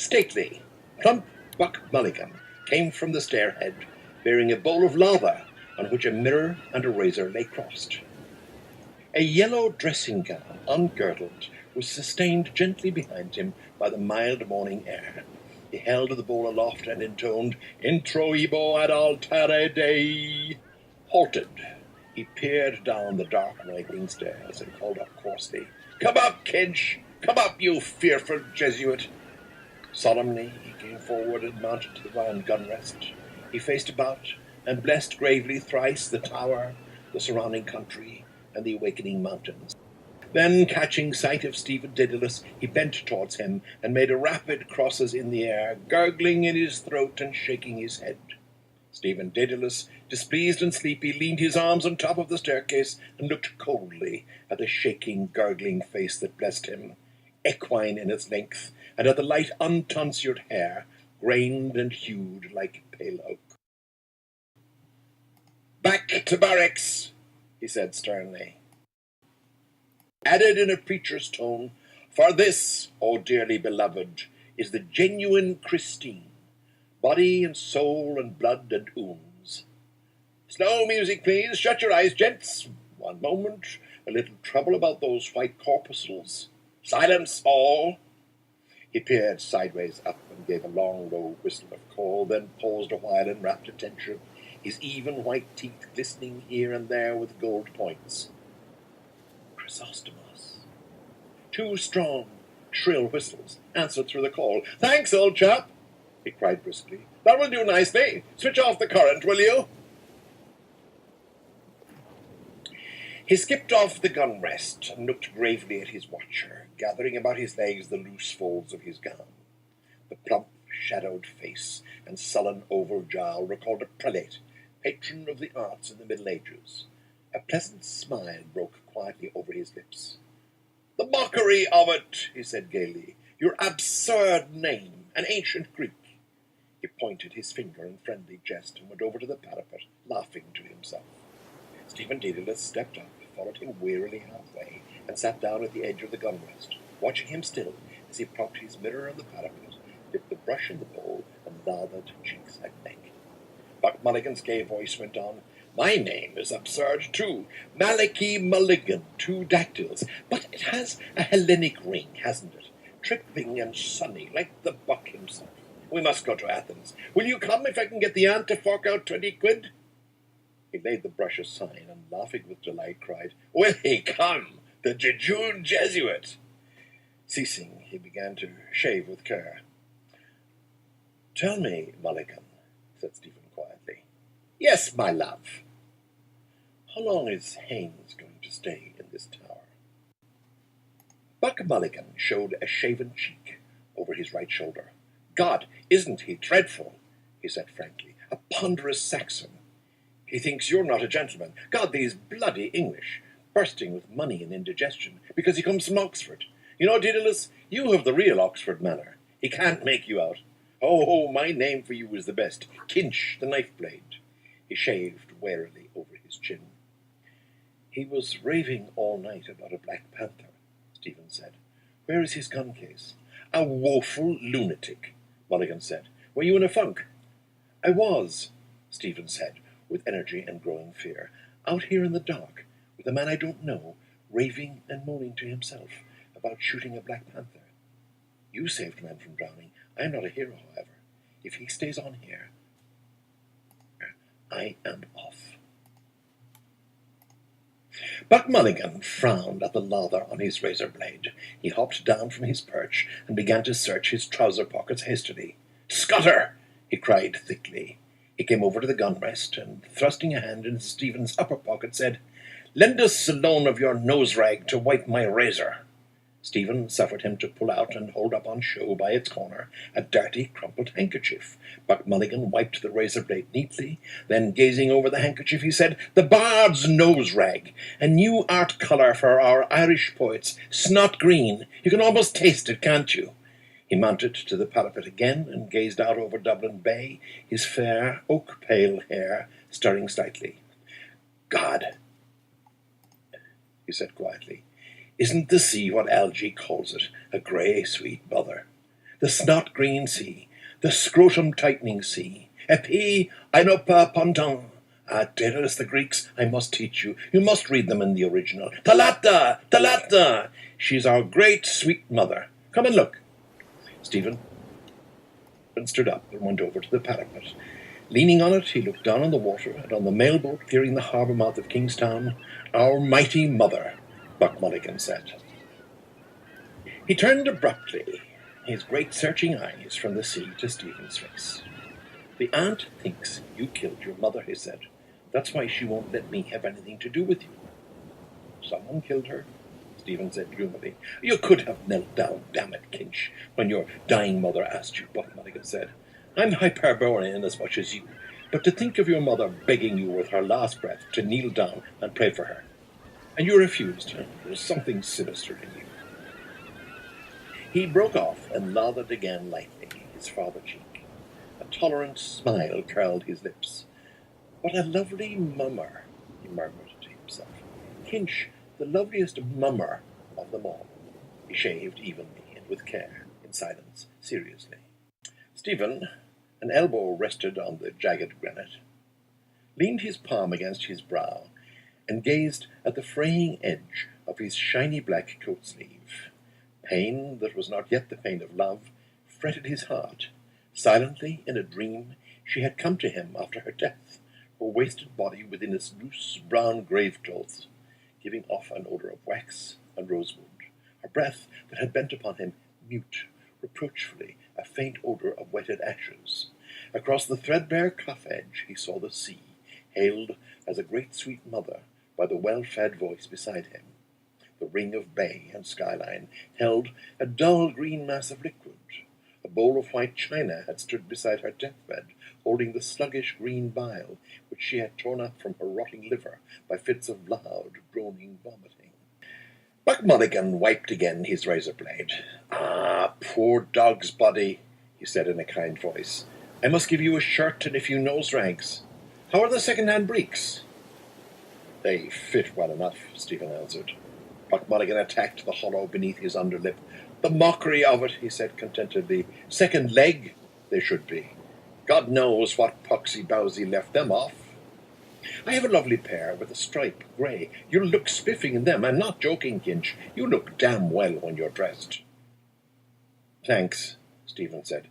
Stately, plump Buck Mulligan came from the stairhead, bearing a bowl of lather on which a mirror and a razor lay crossed. A yellow dressing gown, ungirdled, was sustained gently behind him by the mild morning air. He held the bowl aloft and intoned, Introibo ad altare Dei. Halted, he peered down the dark winding stairs and called up coarsely, Come up, Kinch! Come up, you fearful Jesuit! Solemnly he came forward and mounted to the round gun rest. He faced about and blessed gravely thrice the tower, the surrounding country, and the awakening mountains. Then, catching sight of Stephen Dedalus, he bent towards him and made rapid crosses in the air, gurgling in his throat and shaking his head. Stephen Dedalus, displeased and sleepy, leaned his arms on top of the staircase and looked coldly at the shaking, gurgling face that blessed him, equine in its length, and at the light, untonsured hair, grained and hued like pale oak. Back to barracks, he said sternly. Added in a preacher's tone, For this, O dearly beloved, is the genuine Christine, body and soul and blood and ouns. Slow music, please. Shut your eyes, gents. One moment. A little trouble about those white corpuscles. Silence, all. He peered sideways up and gave a long, low whistle of call, then paused a while in rapt attention, his even white teeth glistening here and there with gold points. Chrysostomos. Two strong, shrill whistles answered through the call. Thanks, old chap, he cried briskly. That will do nicely. Switch off the current, will you? He skipped off the gun rest and looked gravely at his watcher, gathering about his legs the loose folds of his gown. The plump, shadowed face and sullen oval jowl recalled a prelate, patron of the arts in the Middle Ages. A pleasant smile broke quietly over his lips. The mockery of it, he said gaily. Your absurd name, an ancient Greek. He pointed his finger in friendly jest and went over to the parapet, laughing to himself. Stephen Dedalus stepped up, followed him wearily halfway, and sat down at the edge of the gun rest, watching him still as he propped his mirror on the parapet, dipped the brush in the bowl, and lathered cheeks and neck. Buck Mulligan's gay voice went on, My name is absurd, too. Malachi Mulligan, two dactyls. But it has a Hellenic ring, hasn't it? Tripping and sunny, like the Buck himself. We must go to Athens. Will you come if I can get the aunt to fork out 20 quid? He laid the brush aside and, laughing with delight, cried, Will he come, the jejune Jesuit? Ceasing, he began to shave with care. Tell me, Mulligan, said Stephen quietly. Yes, my love. How long is Haines going to stay in this tower? Buck Mulligan showed a shaven cheek over his right shoulder. God, isn't he dreadful? He said frankly. A ponderous Saxon. He thinks you're not a gentleman. God, these bloody English, bursting with money and indigestion, because he comes from Oxford. You know, Dedalus, you have the real Oxford manner. He can't make you out. Oh, my name for you is the best. Kinch, the knife blade. He shaved warily over his chin. He was raving all night about a Black Panther, Stephen said. Where is his gun case? A woeful lunatic, Mulligan said. Were you in a funk? I was, Stephen said, with energy and growing fear. Out here in the dark, with a man I don't know, raving and moaning to himself about shooting a Black Panther. You saved men from drowning. I am not a hero, however. If he stays on here, I am off. Buck Mulligan frowned at the lather on his razor blade. He hopped down from his perch and began to search his trouser pockets hastily. Scutter! He cried thickly. He came over to the gun rest and, thrusting a hand into Stephen's upper pocket, said, Lend us a loan of your nose rag to wipe my razor. Stephen suffered him to pull out and hold up on show by its corner a dirty, crumpled handkerchief. Buck Mulligan wiped the razor blade neatly. Then, gazing over the handkerchief, he said, The bard's nose rag, a new art colour for our Irish poets, snot green. You can almost taste it, can't you? He mounted to the parapet again and gazed out over Dublin Bay, his fair, oak-pale hair stirring slightly. God, he said quietly, isn't the sea what Algy calls it, a grey, sweet mother? the snot-green sea, the scrotum-tightening sea. Epi inopa ponton. Ah, dear as the Greeks, I must teach you. You must read them in the original. Talata! Talata! She's our great sweet mother. Come and look. Stephen stood up and went over to the parapet. Leaning on it, he looked down on the water and on the mailboat clearing the harbour mouth of Kingstown. Our mighty mother, Buck Mulligan said. He turned abruptly, his great searching eyes from the sea to Stephen's face. The aunt thinks you killed your mother, he said. That's why she won't let me have anything to do with you. Someone killed her, Stephen said gloomily. You could have knelt down, damn it, Kinch, when your dying mother asked you, Buck Mulligan said. I'm Hyperborean as much as you, but to think of your mother begging you with her last breath to kneel down and pray for her. And you refused. There's something sinister in you. He broke off and lathered again lightly his farther cheek. A tolerant smile curled his lips. What a lovely mummer, he murmured to himself. Kinch, the loveliest mummer of them all. He shaved evenly and with care, in silence, seriously. Stephen, an elbow rested on the jagged granite, leaned his palm against his brow and gazed at the fraying edge of his shiny black coat sleeve. Pain that was not yet the pain of love fretted his heart. Silently, in a dream, she had come to him after her death, her wasted body within its loose brown grave-clothes, giving off an odour of wax and rosewood, her breath that had bent upon him mute, reproachfully, a faint odour of wetted ashes. Across the threadbare cuff edge he saw the sea, hailed as a great sweet mother by the well-fed voice beside him. The ring of bay and skyline held a dull green mass of liquid. A bowl of white china had stood beside her deathbed, holding the sluggish green bile which she had torn up from her rotting liver by fits of loud, groaning vomiting. Buck Mulligan wiped again his razor blade. Ah, poor dog's body, he said in a kind voice. I must give you a shirt and a few nose rags. How are the second-hand breeks? They fit well enough, Stephen answered. Buck Mulligan attacked the hollow beneath his underlip. The mockery of it, he said contentedly. Second leg, they should be. God knows what poxy-bowsy left them off. I have a lovely pair with a stripe, grey. You'll look spiffing in them. I'm not joking, Kinch. You look damn well when you're dressed. Thanks, Stephen said.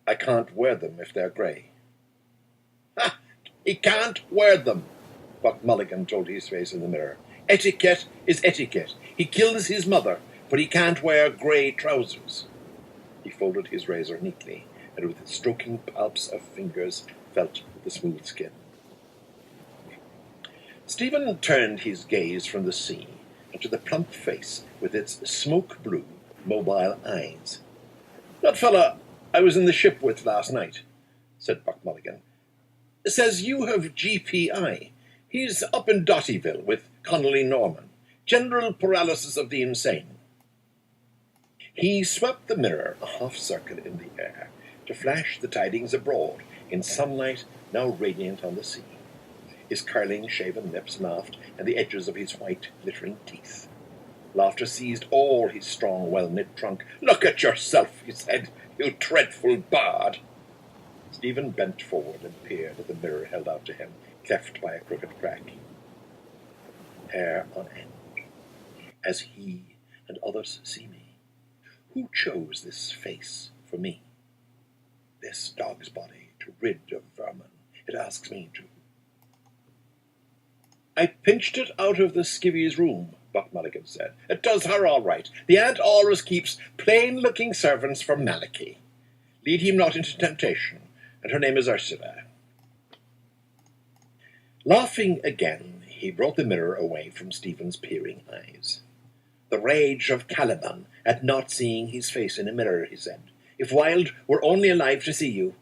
I can't wear them if they're grey. Ha! He can't wear them, Buck Mulligan told his face in the mirror. Etiquette is etiquette. He kills his mother, but he can't wear grey trousers. He folded his razor neatly, and with stroking palps of fingers felt the smooth skin. Stephen turned his gaze from the sea and to the plump face with its smoke-blue, mobile eyes. That fella I was in the ship with last night, said Buck Mulligan, says you have GPI. He's up in Dottyville with Connolly Norman. General paralysis of the insane. He swept the mirror a half circle in the air to flash the tidings abroad in sunlight now radiant on the sea. His curling, shaven lips laughed, and the edges of his white, glittering teeth. Laughter seized all his strong, well-knit trunk. Look at yourself, he said, you dreadful bard. Stephen bent forward and peered at the mirror held out to him, cleft by a crooked crack. Hair on end, as he and others see me. Who chose this face for me? This dog's body to rid of vermin. It asks me to. I pinched it out of the skivvy's room, Buck Mulligan said. It does her all right. The aunt always keeps plain-looking servants for Malachy. Lead him not into temptation, and her name is Ursula. Laughing again, he brought the mirror away from Stephen's peering eyes. The rage of Caliban at not seeing his face in a mirror, he said. If Wilde were only alive to see you.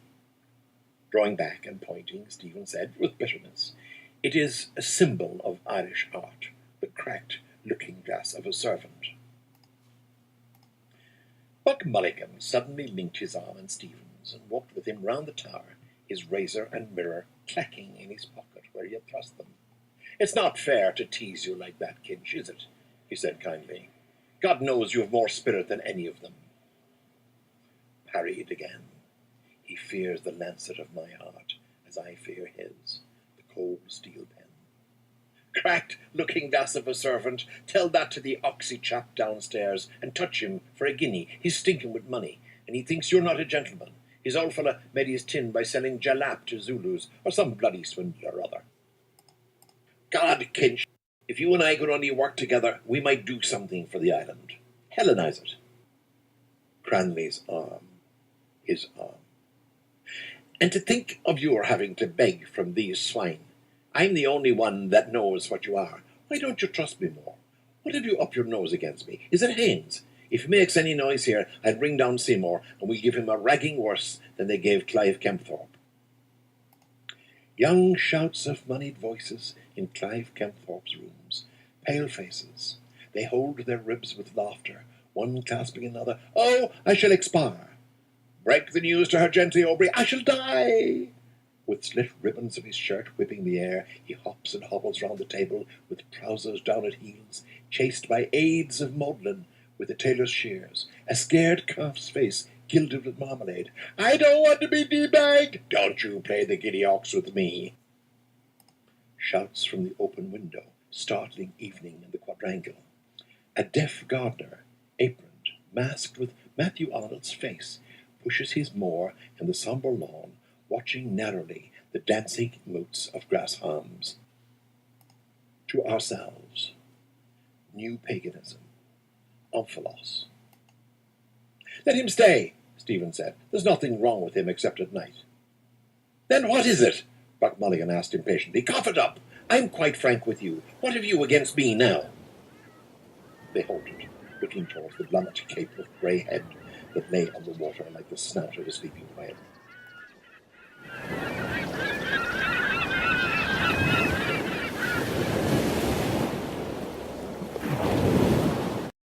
Drawing back and pointing, Stephen said with bitterness, it is a symbol of Irish art, the cracked looking-glass of a servant. Buck Mulligan suddenly linked his arm in Stephen's and walked with him round the tower, his razor and mirror clacking in his pocket where he had thrust them. It's not fair to tease you like that, Kinch, is it? He said kindly. God knows you have more spirit than any of them. parried again. He fears the lancet of my heart, as I fear his, the cold steel pen. Cracked looking glass of a servant, tell that to the oxy chap downstairs, and touch him for a guinea. He's stinking with money, and he thinks you're not a gentleman. His old fellow made his tin by selling jalap to Zulus, or some bloody swindler or other. God, Kinch, if you and I could only work together, we might do something for the island. Hellenize it. Cranley's arm, his arm. And to think of your having to beg from these swine. I'm the only one that knows what you are. Why don't you trust me more? What have you up your nose against me? Is it Haines? If he makes any noise here, I'll bring down Seymour, and we'll give him a ragging worse than they gave Clive Kempthorpe. Young shouts of moneyed voices in Clive Kempthorpe's rooms. Pale faces. They hold their ribs with laughter, one clasping another. Oh, I shall expire. Break the news to her gently, Aubrey. I shall die. With slit ribbons of his shirt whipping the air, he hops and hobbles round the table with trousers down at heels, chased by aids of Maudlin with the tailor's shears, a scared calf's face gilded with marmalade. I don't want to be debagged. Don't you play the giddy ox with me. Shouts from the open window, startling evening in the quadrangle. A deaf gardener, aproned, masked with Matthew Arnold's face, pushes his moor in the sombre lawn, watching narrowly the dancing moots of grass halms. To ourselves, new paganism, omphalos. Let him stay, Stephen said. There's nothing wrong with him except at night. Then what is it? Buck Mulligan asked impatiently. Cough it up. I'm quite frank with you. What have you against me now? They halted, looking towards the blunt cape of grey head that lay on the water like the snout of a sleeping whale.